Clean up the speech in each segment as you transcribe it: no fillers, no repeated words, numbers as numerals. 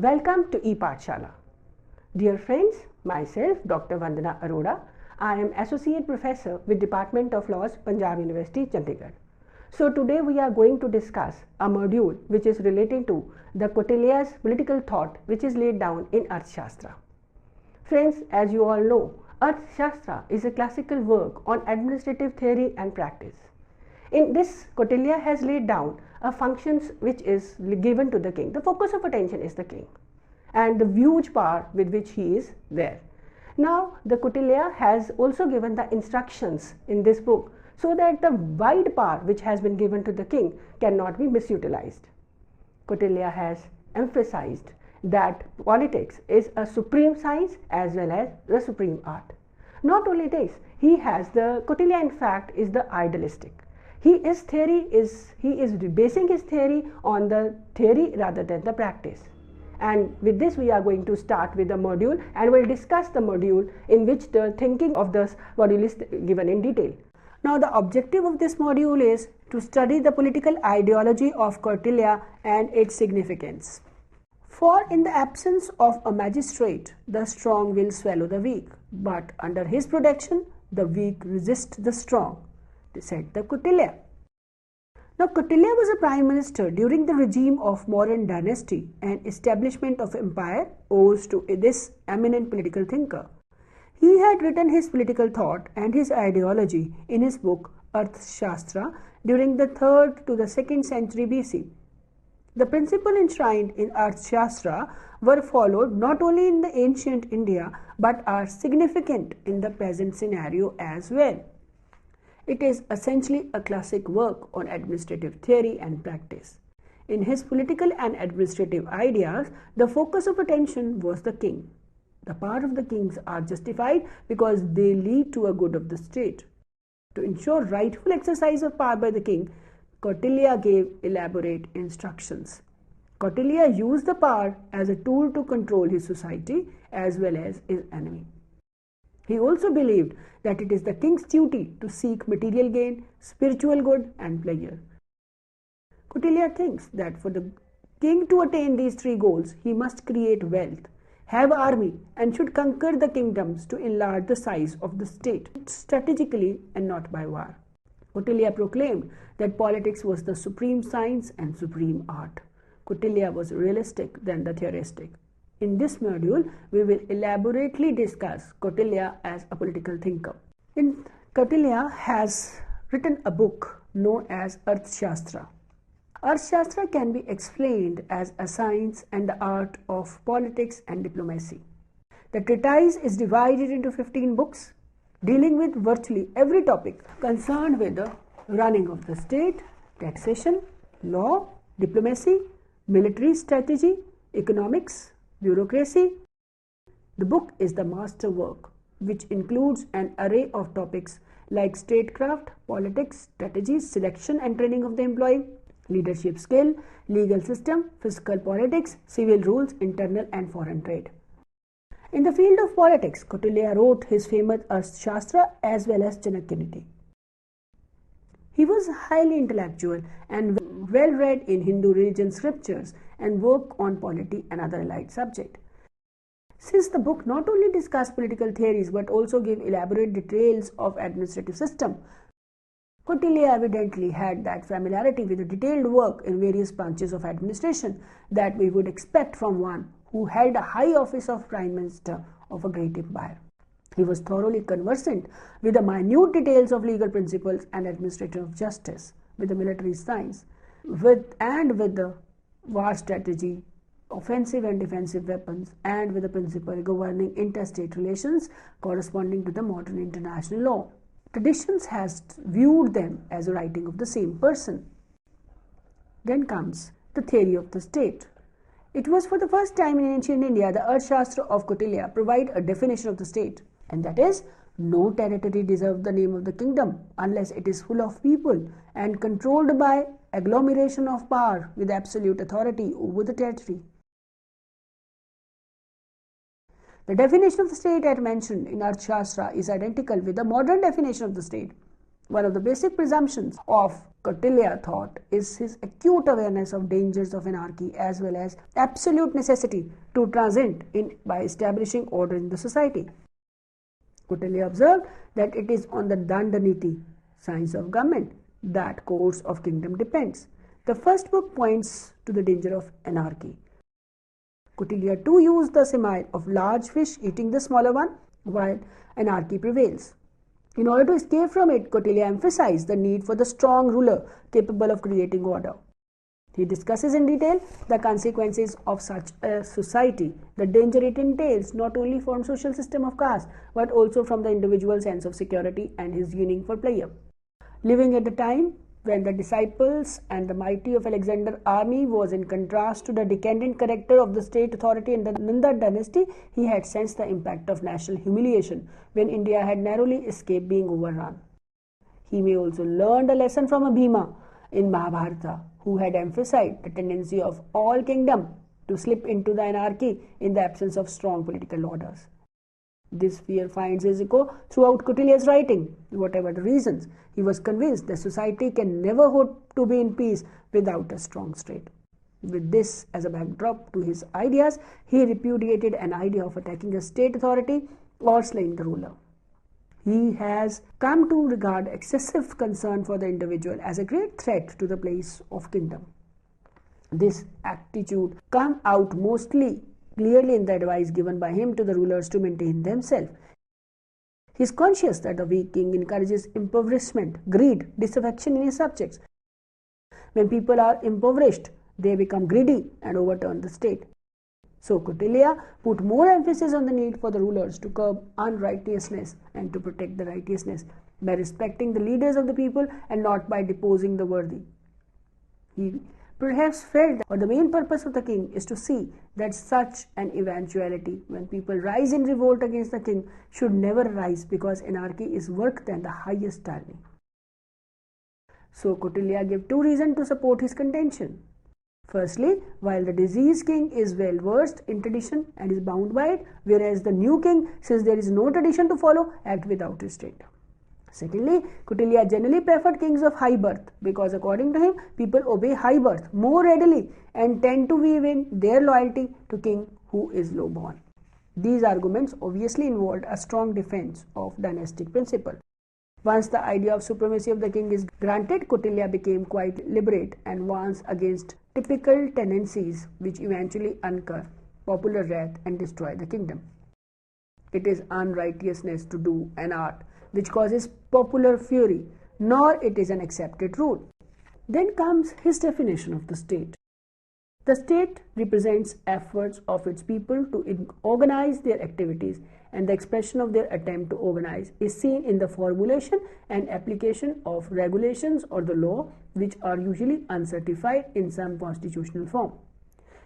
Welcome to ePathshala. Dear friends, myself Dr. Vandana Arora. I am Associate Professor with Department of Laws, Punjab University, Chandigarh. So today we are going to discuss a module which is relating to the Kautilya's political thought which is laid down in Arthashastra. Friends, as you all know, Arthashastra is a classical work on administrative theory and practice. In this, Kautilya has laid down a functions which is given to the king. The focus of attention is the king and the huge power with which he is there. Now, the Kautilya has also given the instructions in this book so that the wide power which has been given to the king cannot be misutilized. Kautilya has emphasized that politics is a supreme science as well as the supreme art. Not only this, Kautilya in fact is the idealistic. He is basing his theory on the theory rather than the practice. And with this we are going to start with the module and we'll discuss the module in which the thinking of this module is given in detail. Now the objective of this module is to study the political ideology of Kautilya and its significance. For in the absence of a magistrate, the strong will swallow the weak, but under his protection, the weak resist the strong, said the Kautilya. Now Kautilya was a prime minister during the regime of Mauryan dynasty, and establishment of empire owes to this eminent political thinker. He had written his political thought and his ideology in his book Arthashastra during the 3rd to the 2nd century BC. The principles enshrined in Arthashastra were followed not only in the ancient India but are significant in the present scenario as well. It is essentially a classic work on administrative theory and practice. In his political and administrative ideas, the focus of attention was the king. The power of the kings are justified because they lead to a good of the state. To ensure rightful exercise of power by the king, Kautilya gave elaborate instructions. Kautilya used the power as a tool to control his society as well as his enemy. He also believed that it is the king's duty to seek material gain, spiritual good and pleasure. Kautilya thinks that for the king to attain these three goals, he must create wealth, have army and should conquer the kingdoms to enlarge the size of the state, strategically and not by war. Kautilya proclaimed that politics was the supreme science and supreme art. Kautilya was realistic than the theoristic. In this module, we will elaborately discuss Kautilya as a political thinker. Kautilya has written a book known as Arthashastra. Arthashastra can be explained as a science and the art of politics and diplomacy. The treatise is divided into 15 books dealing with virtually every topic concerned with the running of the state, taxation, law, diplomacy, military strategy, economics, bureaucracy. The book is the master work which includes an array of topics like statecraft, politics, strategies, selection and training of the employee, leadership skill, legal system, fiscal politics, civil rules, internal and foreign trade. In the field of politics, Kautilya wrote his famous Arthashastra as well as Chanakya. He was highly intellectual and well read in Hindu religion scriptures and worked on polity and other allied subjects. Since the book not only discussed political theories but also gave elaborate details of administrative system, Kautilya evidently had that familiarity with the detailed work in various branches of administration that we would expect from one who held a high office of Prime Minister of a great empire. He was thoroughly conversant with the minute details of legal principles and administrative justice, with the military science, with the war strategy, offensive and defensive weapons, and with the principle governing interstate relations corresponding to the modern international law. Traditions has viewed them as a writing of the same person. Then comes the theory of the state. It was for the first time in ancient India the Arthashastra of Kautilya provide a definition of the state, and that is, no territory deserves the name of the kingdom unless it is full of people and controlled by agglomeration of power with absolute authority over the territory. The definition of the state as mentioned in Arthashastra is identical with the modern definition of the state. One of the basic presumptions of Kautilya thought is his acute awareness of dangers of anarchy as well as absolute necessity to transcend in by establishing order in the society. Kautilya observed that it is on the Danda niti, science of government, that course of kingdom depends. The first book points to the danger of anarchy. Kautilya too used the simile of large fish eating the smaller one while anarchy prevails. In order to escape from it, Kautilya emphasized the need for the strong ruler capable of creating order. He discusses in detail the consequences of such a society, the danger it entails not only from social system of caste but also from the individual sense of security and his yearning for pleasure. Living at the time when the disciples and the mighty of Alexander's army was in contrast to the decadent character of the state authority in the Nanda dynasty, he had sensed the impact of national humiliation when India had narrowly escaped being overrun. He may also learn a lesson from a Bhima in Mahabharata, who had emphasized the tendency of all kingdom to slip into the anarchy in the absence of strong political orders. This fear finds its echo throughout Kautilya's writing. Whatever the reasons, he was convinced that society can never hope to be in peace without a strong state. With this as a backdrop to his ideas, he repudiated an idea of attacking a state authority or slaying the ruler. He has come to regard excessive concern for the individual as a great threat to the place of kingdom. This attitude comes out mostly clearly in the advice given by him to the rulers to maintain themselves. He is conscious that the weak king encourages impoverishment, greed, disaffection in his subjects. When people are impoverished, they become greedy and overturn the state. So Kautilya put more emphasis on the need for the rulers to curb unrighteousness and to protect the righteousness by respecting the leaders of the people and not by deposing the worthy. He perhaps felt that the main purpose of the king is to see that such an eventuality, when people rise in revolt against the king, should never arise because anarchy is worse than the highest tyranny. So Kautilya gave two reasons to support his contention. Firstly, while the deceased king is well versed in tradition and is bound by it, whereas the new king, since there is no tradition to follow, act without restraint. Secondly, Kautilya generally preferred kings of high birth because according to him, people obey high birth more readily and tend to weave in their loyalty to king who is low born. These arguments obviously involved a strong defense of dynastic principle. Once the idea of supremacy of the king is granted, Kautilya became quite liberate and warns against typical tendencies which eventually incur popular wrath and destroy the kingdom. It is unrighteousness to do an art which causes popular fury, nor it is an accepted rule. Then comes his definition of the state. The state represents efforts of its people to organize their activities, and the expression of their attempt to organize is seen in the formulation and application of regulations or the law, which are usually uncertified in some constitutional form.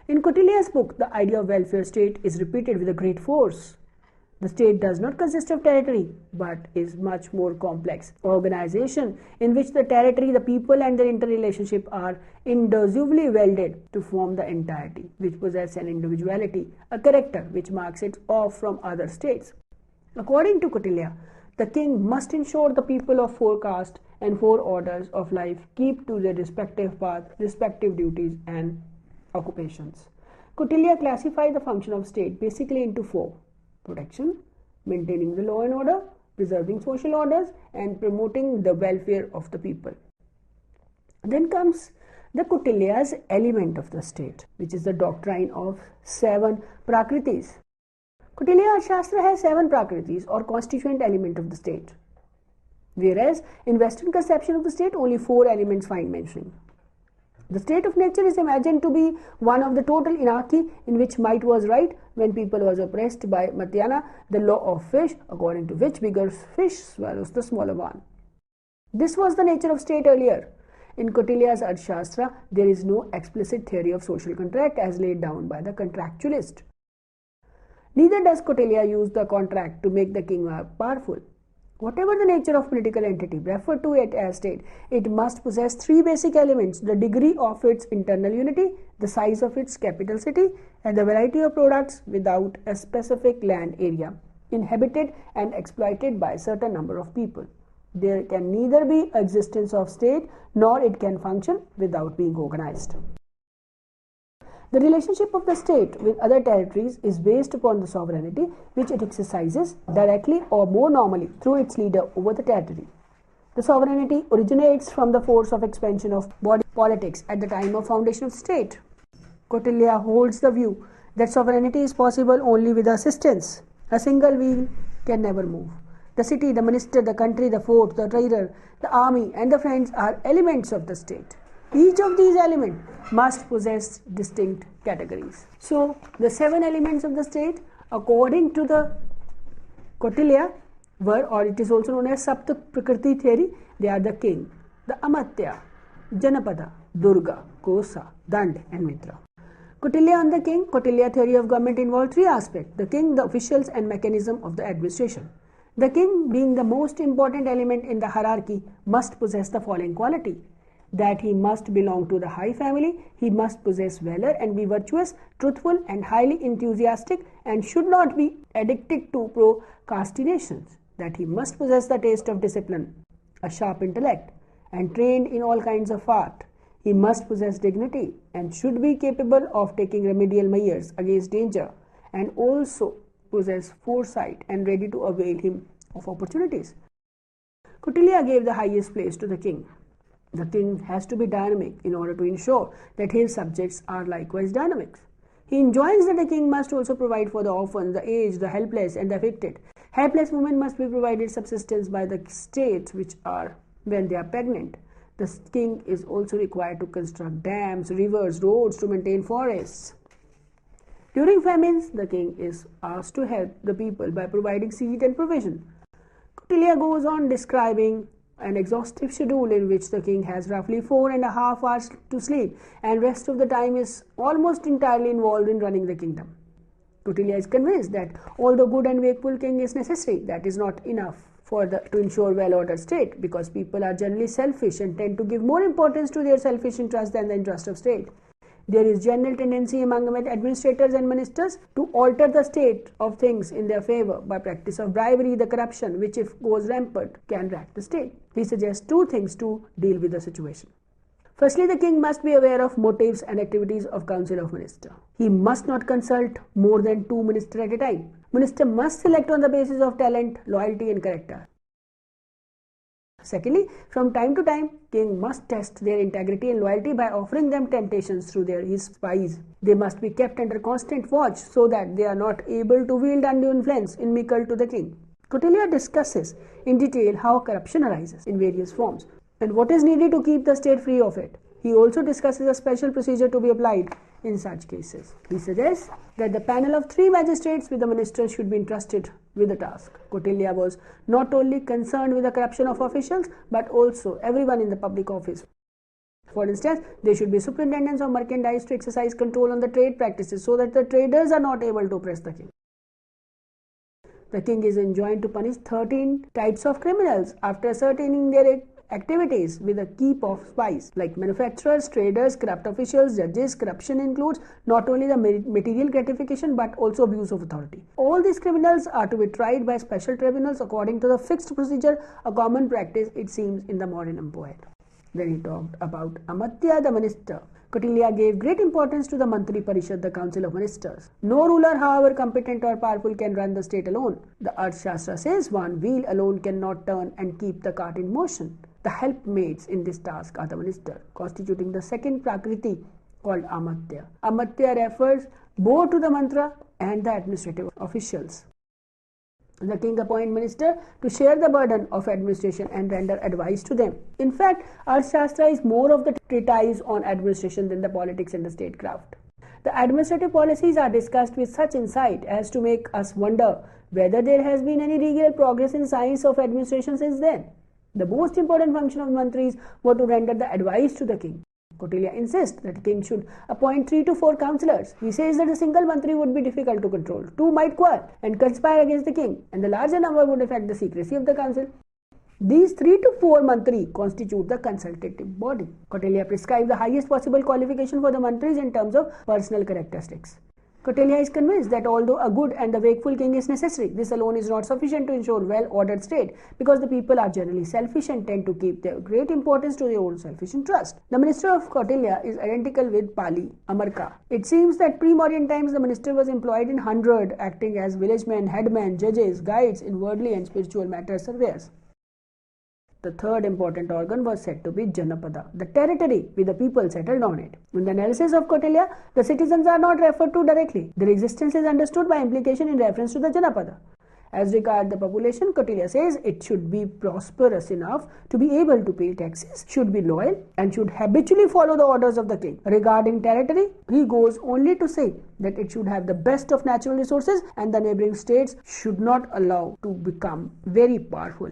In Kautilya's book, the idea of welfare state is repeated with a great force. The state does not consist of territory, but is much more complex organization in which the territory, the people and their interrelationship are indissolubly welded to form the entirety, which possesses an individuality, a character which marks it off from other states. According to Kautilya, the king must ensure the people of four castes and four orders of life keep to their respective paths, respective duties and occupations. Kautilya classified the function of state basically into four: protection, maintaining the law and order, preserving social orders, and promoting the welfare of the people. Then comes the Kautilya's element of the state, which is the doctrine of 7 Prakritis. Kautilya's Shastra has 7 Prakritis or constituent element of the state, whereas in Western conception of the state only 4 elements find mentioning. The state of nature is imagined to be one of the total anarchy in which might was right when people was oppressed by Amatya, the law of fish, according to which bigger fish swallows the smaller one. This was the nature of state earlier. In Kautilya's Arthashastra, there is no explicit theory of social contract as laid down by the contractualist. Neither does Kautilya use the contract to make the king more powerful. Whatever the nature of political entity, refer to it as state, it must possess 3 basic elements: the degree of its internal unity, the size of its capital city, and the variety of products without a specific land area, inhabited and exploited by a certain number of people. There can neither be existence of state nor it can function without being organized. The relationship of the state with other territories is based upon the sovereignty which it exercises directly or more normally through its leader over the territory. The sovereignty originates from the force of expansion of body politics at the time of foundation of state. Kautilya holds the view that sovereignty is possible only with assistance. A single wheel can never move. The city, the minister, the country, the fort, the trader, the army and the friends are elements of the state. Each of these elements must possess distinct categories. So, the 7 elements of the state, according to the Kautilya, were, or it is also known as Sapta Prakriti theory, they are the king, the Amatya, Janapada, Durga, Kosa, Danda and Mitra. Kautilya on the king. Kautilya theory of government involved 3 aspects: the king, the officials and mechanism of the administration. The king, being the most important element in the hierarchy, must possess the following quality: that he must belong to the high family, he must possess valor and be virtuous, truthful and highly enthusiastic, and should not be addicted to procrastinations, that he must possess the taste of discipline, a sharp intellect, and trained in all kinds of art. He must possess dignity and should be capable of taking remedial measures against danger, and also possess foresight and ready to avail him of opportunities. Kautilya gave the highest place to the king. The king has to be dynamic in order to ensure that his subjects are likewise dynamic. He enjoins that the king must also provide for the orphans, the aged, the helpless and the afflicted. Helpless women must be provided subsistence by the state, which are when they are pregnant. The king is also required to construct dams, rivers, roads, to maintain forests. During famines, the king is asked to help the people by providing seed and provision. Kautilya goes on describing an exhaustive schedule in which the king has roughly 4.5 hours to sleep and rest of the time is almost entirely involved in running the kingdom. Kautilya is convinced that although good and wakeful king is necessary, that is not enough to ensure well-ordered state, because people are generally selfish and tend to give more importance to their selfish interest than the interest of state. There is general tendency among administrators and ministers to alter the state of things in their favor by practice of bribery, the corruption, which if goes rampant can rack the state. He suggests 2 things to deal with the situation. Firstly, the king must be aware of motives and activities of council of ministers. He must not consult more than 2 ministers at a time. Minister must select on the basis of talent, loyalty and character. Secondly, from time to time, king must test their integrity and loyalty by offering them temptations through his spies. They must be kept under constant watch so that they are not able to wield undue influence inimical to the king. Kautilya discusses in detail how corruption arises in various forms and what is needed to keep the state free of it. He also discusses a special procedure to be applied in such cases. He suggests that the panel of 3 magistrates with the minister should be entrusted with the task. Kautilya was not only concerned with the corruption of officials but also everyone in the public office. For instance, there should be superintendents of merchandise to exercise control on the trade practices so that the traders are not able to oppress the king. The king is enjoined to punish 13 types of criminals after ascertaining their activities with a keep of spies, like manufacturers, traders, corrupt officials, judges. Corruption includes not only the material gratification but also abuse of authority. All these criminals are to be tried by special tribunals according to the fixed procedure, a common practice it seems in the modern empire. Then he talked about Amatya, the minister. Kautilya gave great importance to the Mantri Parishad, the council of ministers. No ruler, however competent or powerful, can run the state alone. The Arthashastra says one wheel alone cannot turn and keep the cart in motion. The helpmates in this task are the minister, constituting the second Prakriti called Amatya. Amatya refers both to the mantra and the administrative officials. The king appoints minister to share the burden of administration and render advice to them. In fact, Arthashastra is more of the treatise on administration than the politics and the statecraft. The administrative policies are discussed with such insight as to make us wonder whether there has been any real progress in science of administration since then. The most important function of mantris were to render the advice to the king. Kautilya insists that the king should appoint 3 to 4 councillors. He says that a single mantri would be difficult to control. 2 might quarrel and conspire against the king, and the larger number would affect the secrecy of the council. These 3 to 4 mantri constitute the consultative body. Kautilya prescribed the highest possible qualification for the mantris in terms of personal characteristics. Kautilya is convinced that although a good and the wakeful king is necessary, this alone is not sufficient to ensure well-ordered state, because the people are generally selfish and tend to keep their great importance to their own selfish interest. The minister of Kautilya is identical with Pali, Amarka. It seems that pre-modern times the minister was employed in 100, acting as villagemen, headmen, judges, guides in worldly and spiritual matters surveyors. The third important organ was said to be Janapada, the territory with the people settled on it. In the analysis of Kautilya, the citizens are not referred to directly. Their existence is understood by implication in reference to the Janapada. As regards the population, Kautilya says it should be prosperous enough to be able to pay taxes, should be loyal, and should habitually follow the orders of the king. Regarding territory, he goes only to say that it should have the best of natural resources and the neighboring states should not allow to become very powerful.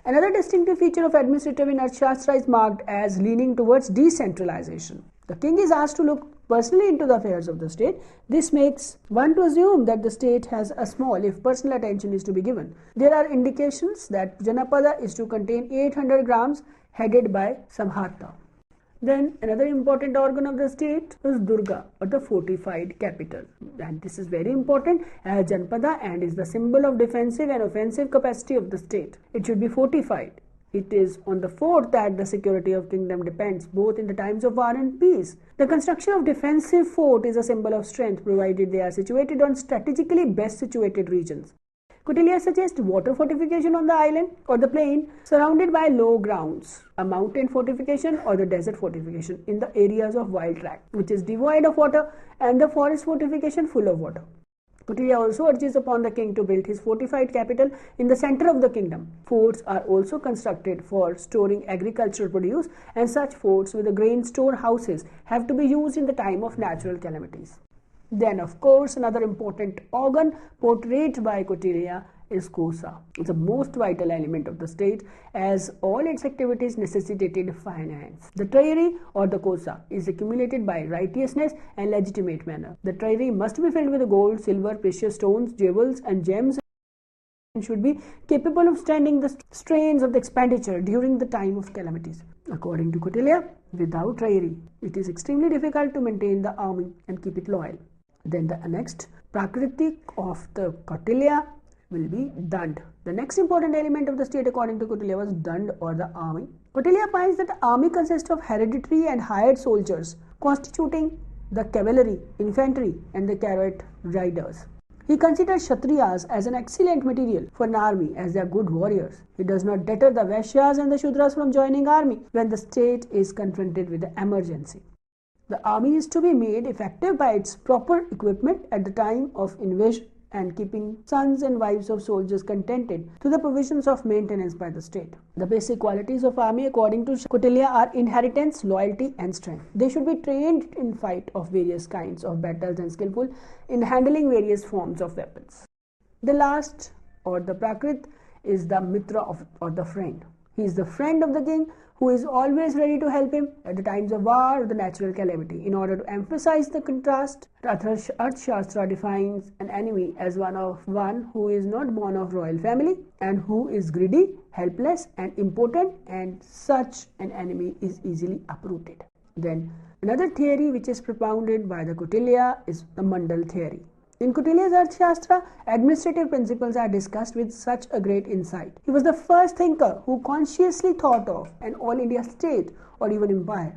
Another distinctive feature of administrative in Arthashastra is marked as leaning towards decentralization. The king is asked to look personally into the affairs of the state. This makes one to assume that the state has a small if personal attention is to be given. There are indications that Janapada is to contain 800 grams headed by Samhata. Then another important organ of the state is Durga, or the fortified capital. And this is very important as Janapada and is the symbol of defensive and offensive capacity of the state. It should be fortified. It is on the fort that the security of kingdom depends, both in the times of war and peace. The construction of defensive fort is a symbol of strength, provided they are situated on strategically best situated regions. Kautilya suggests water fortification on the island or the plain surrounded by low grounds, a mountain fortification or the desert fortification in the areas of wild tract, which is devoid of water, and the forest fortification full of water. Kautilya also urges upon the king to build his fortified capital in the center of the kingdom. Forts are also constructed for storing agricultural produce, and such forts with the grain storehouses have to be used in the time of natural calamities. Then, of course, another important organ portrayed by Kautilya is Kosa. It's the most vital element of the state as all its activities necessitated finance. The treasury or the Kosa is accumulated by righteousness and legitimate manner. The treasury must be filled with gold, silver, precious stones, jewels and gems, and should be capable of standing the strains of the expenditure during the time of calamities. According to Kautilya, without treasury, it is extremely difficult to maintain the army and keep it loyal. Then the next Prakritis of the Kautilya will be Danda. The next important element of the state according to Kautilya was Danda or the army. Kautilya finds that the army consists of hereditary and hired soldiers constituting the cavalry, infantry and the chariot riders. He considers Kshatriyas as an excellent material for an army as they are good warriors. He does not deter the Vaishyas and the Shudras from joining army when the state is confronted with the emergency. The army is to be made effective by its proper equipment at the time of invasion and keeping sons and wives of soldiers contented to the provisions of maintenance by the state. The basic qualities of army according to Kautilya are inheritance, loyalty and strength. They should be trained in fight of various kinds of battles and skillful in handling various forms of weapons. The last or the Prakrit is the Mitra or the friend. He is the friend of the king who is always ready to help him at the times of war or the natural calamity. In order to emphasize the contrast, Arthashastra defines an enemy as one who is not born of royal family and who is greedy, helpless and impotent, and such an enemy is easily uprooted. Then another theory which is propounded by the Kautilya is the Mandala theory. In Kautilya's Arthashastra, administrative principles are discussed with such a great insight. He was the first thinker who consciously thought of an all-India state or even empire.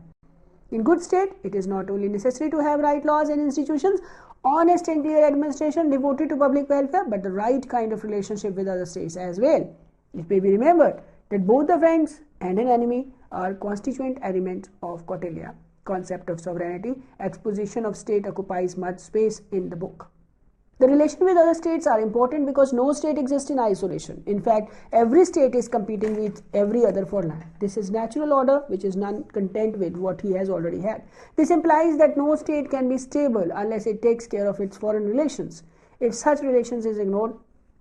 In good state, it is not only necessary to have right laws and institutions, honest and clear administration devoted to public welfare, but the right kind of relationship with other states as well. It may be remembered that both the friends and an enemy are constituent elements of Kautilya. Concept of sovereignty, exposition of state occupies much space in the book. The relation with other states are important because no state exists in isolation. In fact, every state is competing with every other for land. This is natural order which is none content with what he has already had. This implies that no state can be stable unless it takes care of its foreign relations. If such relations is ignored,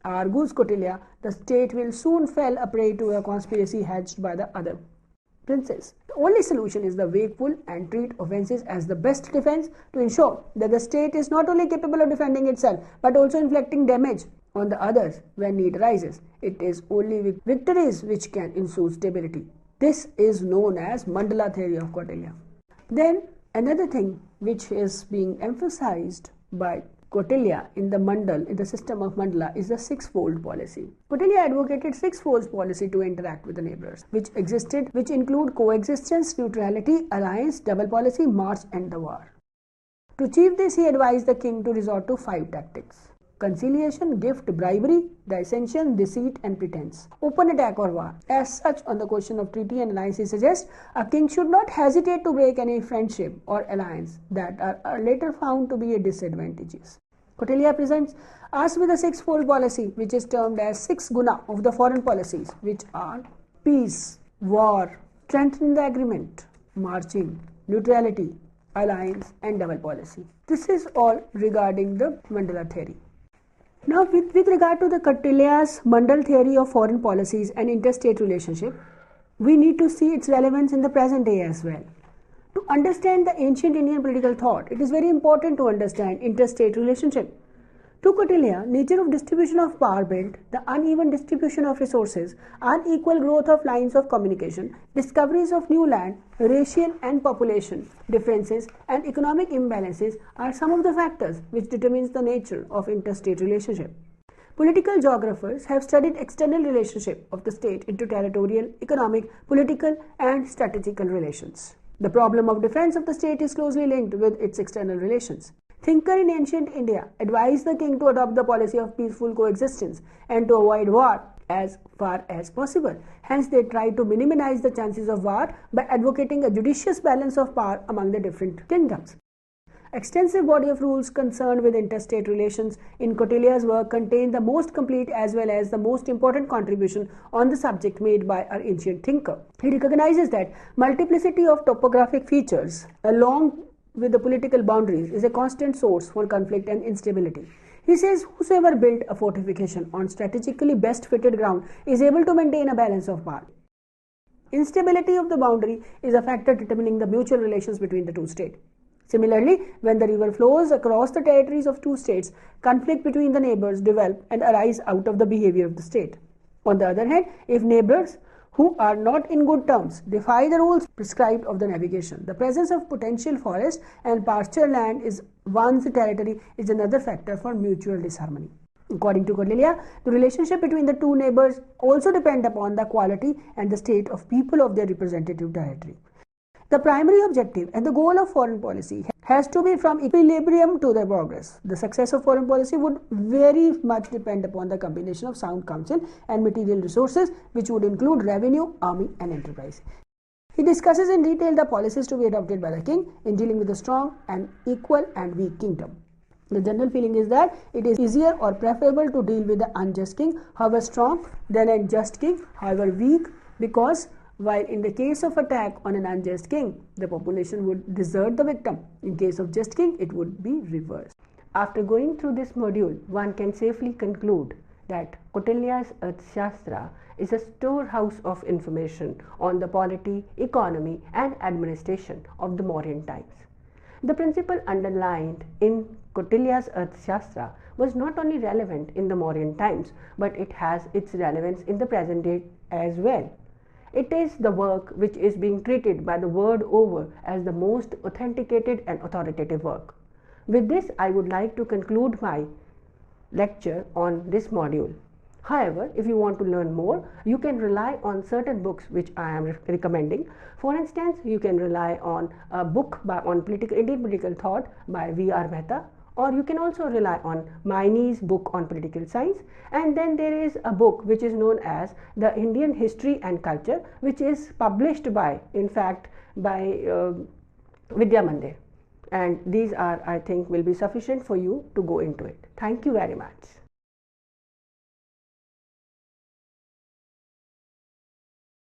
argues Kautilya, the state will soon fall a prey to a conspiracy hatched by the other princes. The only solution is the wakeful and treat offences as the best defense to ensure that the state is not only capable of defending itself but also inflicting damage on the others when need arises. It is only with victories which can ensue stability. This is known as Mandala theory of Kautilya. Then another thing which is being emphasized by Kautilya in the system of Mandala is the six-fold policy. Kautilya advocated six-fold policy to interact with the neighbors, which include coexistence, neutrality, alliance, double policy, march and the war. To achieve this, he advised the king to resort to 5 tactics: conciliation, gift, bribery, dissension, deceit and pretense, open attack or war. As such, on the question of treaty and alliance, he suggests a king should not hesitate to break any friendship or alliance that are later found to be disadvantageous. Kautilya presents us with a six-fold policy, which is termed as 6 guna of the foreign policies, which are peace, war, strengthening the agreement, marching, neutrality, alliance and double policy. This is all regarding the Mandala theory. Now, with regard to the Kautilya's Mandal theory of foreign policies and interstate relationship, we need to see its relevance in the present day as well. To understand the ancient Indian political thought, it is very important to understand interstate relationship. To Kautilya, nature of distribution of power built the uneven distribution of resources, unequal growth of lines of communication, discoveries of new land, racial and population differences and economic imbalances are some of the factors which determines the nature of interstate relationship. Political geographers have studied external relationship of the state into territorial, economic, political and strategical relations. The problem of defense of the state is closely linked with its external relations. Thinker in ancient India advised the king to adopt the policy of peaceful coexistence and to avoid war as far as possible. Hence, they tried to minimize the chances of war by advocating a judicious balance of power among the different kingdoms. Extensive body of rules concerned with interstate relations in Kautilya's work contain the most complete as well as the most important contribution on the subject made by our ancient thinker. He recognizes that multiplicity of topographic features along with the political boundaries is a constant source for conflict and instability. He says whosoever built a fortification on strategically best fitted ground is able to maintain a balance of power. Instability of the boundary is a factor determining the mutual relations between the two states. Similarly, when the river flows across the territories of two states, conflict between the neighbors develop and arise out of the behavior of the state. On the other hand, if neighbors who are not in good terms defy the rules prescribed of the navigation, the presence of potential forest and pasture land is one's territory is another factor for mutual disharmony. According to Kautilya, the relationship between the two neighbors also depend upon the quality and the state of people of their representative territory. The primary objective and the goal of foreign policy has to be from equilibrium to the progress. The success of foreign policy would very much depend upon the combination of sound counsel and material resources, which would include revenue, army and enterprise. He discusses in detail the policies to be adopted by the king in dealing with a strong and equal and weak kingdom. The general feeling is that it is easier or preferable to deal with the unjust king, however strong, than a just king, however weak, because while in the case of attack on an unjust king, the population would desert the victim. In case of just king, it would be reversed. After going through this module, one can safely conclude that Kautilya's Arthashastra is a storehouse of information on the polity, economy and administration of the Mauryan times. The principle underlined in Kautilya's Arthashastra was not only relevant in the Mauryan times, but it has its relevance in the present day as well. It is the work which is being treated by the world over as the most authenticated and authoritative work. With this, I would like to conclude my lecture on this module. However, if you want to learn more, you can rely on certain books which I am recommending. For instance, you can rely on a book on Indian political thought by Vidya-mitra, or you can also rely on Maine's book on political science, and then there is a book which is known as the Indian History and Culture, which is published by Vidya-mitra, and these are, I think, will be sufficient for you to go into it. Thank you very much.